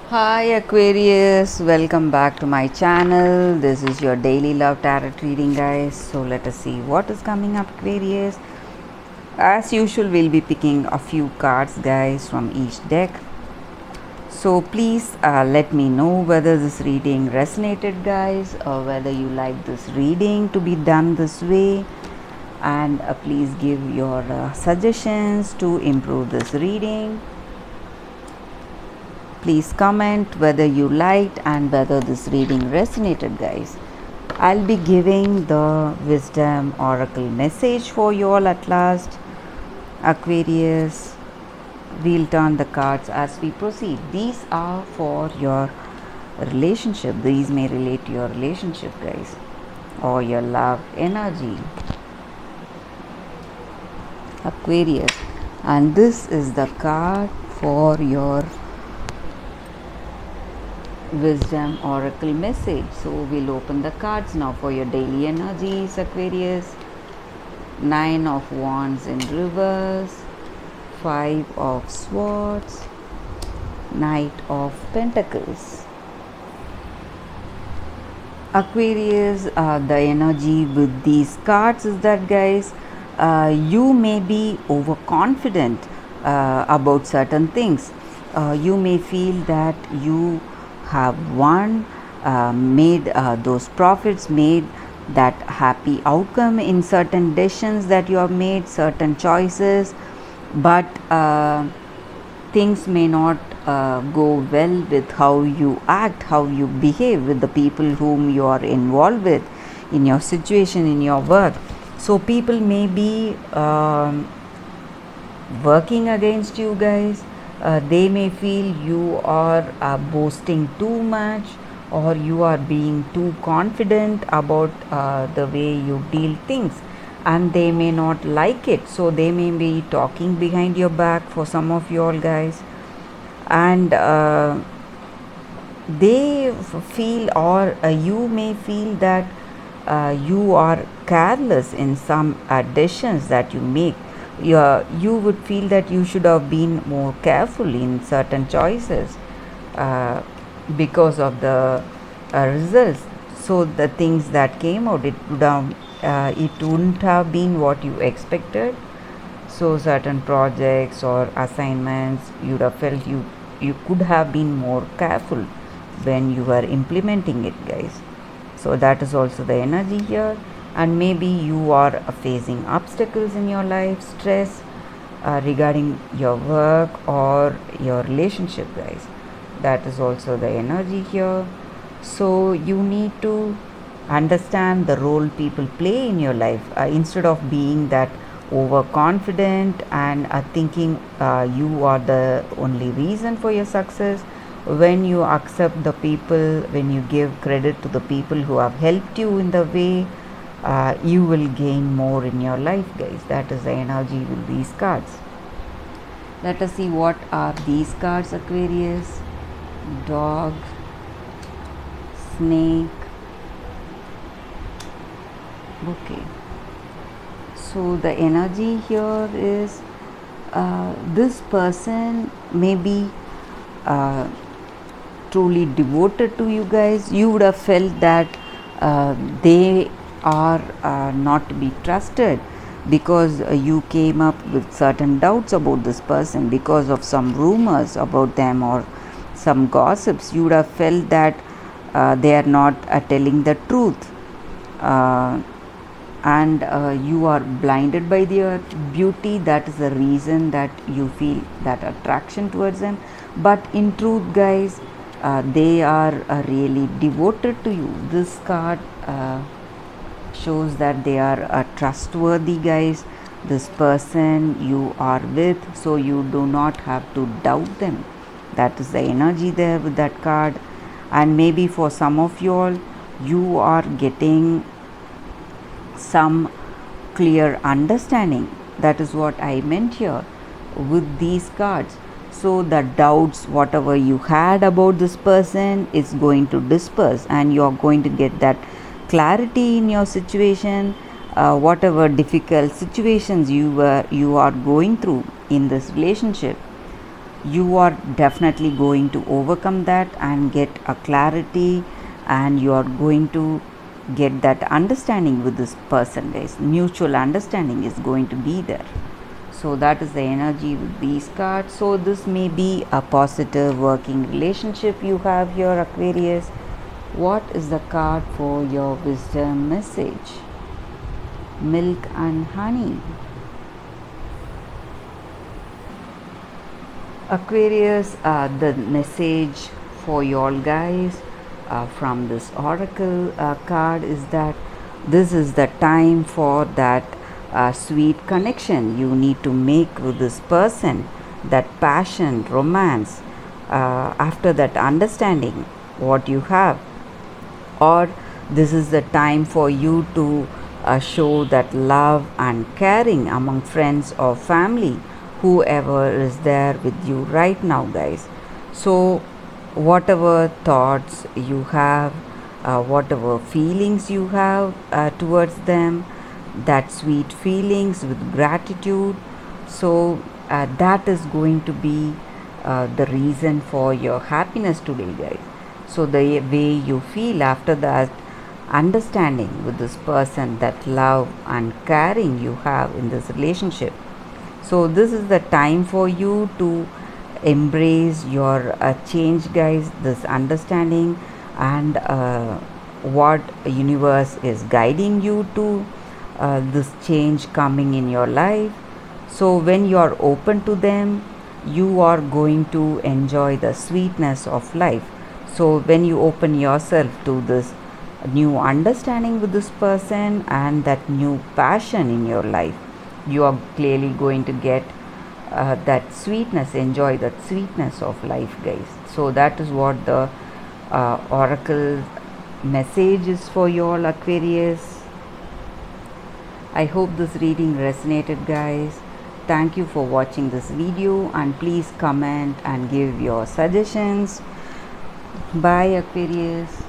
Hi Aquarius, welcome back to my channel. This is your daily love tarot reading, guys. So let us see what is coming up, Aquarius. As usual, we'll be picking a few cards, guys, from each deck. So please let me know whether this reading resonated, guys, or whether you like this reading to be done this way. And please give your suggestions to improve this reading. Please comment whether you liked and whether this reading resonated, guys. I'll be giving the wisdom oracle message for you all at last. Aquarius, we'll turn the cards as we proceed. These are for your relationship. These may relate to your relationship, guys, or your love energy. Aquarius, and this is the card for your wisdom oracle message. So we'll open the cards now for your daily energies, Aquarius. 9 of wands in reverse, 5 of swords, knight of pentacles. Aquarius, the energy with these cards is that, guys, you may be overconfident about certain things. You may feel that you have won, made those profits, made that happy outcome in certain decisions that you have made, certain choices, but things may not go well with how you act, how you behave with the people whom you are involved with in your situation, in your work. So people may be working against you, guys. They may feel you are boasting too much, or you are being too confident about the way you deal things, and they may not like it. So they may be talking behind your back for some of you all, guys, and they feel, or you may feel that you are careless in some decisions that you make. You would feel that you should have been more careful in certain choices because of the results. So the things that came out, it wouldn't have been what you expected. So certain projects or assignments, you'd have felt you could have been more careful when you were implementing it, guys. So that is also the energy here. And maybe you are facing obstacles in your life, stress regarding your work or your relationship, guys. That is also the energy here. So you need to understand the role people play in your life, instead of being that overconfident and thinking you are the only reason for your success. When you accept the people, when you give credit to the people who have helped you in the way, you will gain more in your life, guys. That is the energy with these cards. Let us see what are these cards, Aquarius. Dog, snake. Okay, so the energy here is this person may be uh, truly devoted to you, guys. You would have felt that they are not to be trusted, because you came up with certain doubts about this person because of some rumors about them or some gossips. You would have felt that they are not telling the truth, and you are blinded by their beauty. That is the reason that you feel that attraction towards them. But in truth, guys, they are really devoted to you. This card shows that they are trustworthy, guys, this person you are with, so you do not have to doubt them. That is the energy there with that card. And maybe for some of you all, you are getting some clear understanding. That is what I meant here with these cards. So the doubts, whatever you had about this person, is going to disperse, and you are going to get that clarity in your situation. Whatever difficult situations you are going through in this relationship, you are definitely going to overcome that and get a clarity, and you are going to get that understanding with this person, guys. Mutual understanding is going to be there. So that is the energy with these cards. So this may be a positive working relationship you have here, Aquarius. What is the card for your wisdom message? Milk and honey. Aquarius, the message for you all guys from this oracle card is that this is the time for that sweet connection you need to make with this person, that passion, romance, after that understanding what you have, or this is the time for you to show that love and caring among friends or family, whoever is there with you right now, guys. So whatever thoughts you have, whatever feelings you have towards them, that sweet feelings with gratitude, so that is going to be the reason for your happiness today, guys. So the way you feel after that understanding with this person, that love and caring you have in this relationship, so this is the time for you to embrace your change, guys, this understanding, and what universe is guiding you to this change coming in your life. So when you are open to them, you are going to enjoy the sweetness of life. So when you open yourself to this new understanding with this person and that new passion in your life, you are clearly going to get that sweetness, enjoy that sweetness of life, guys. So that is what the oracle message is for you all, Aquarius. I hope this reading resonated, guys. Thank you for watching this video, and please comment and give your suggestions. Bye, Aquarius.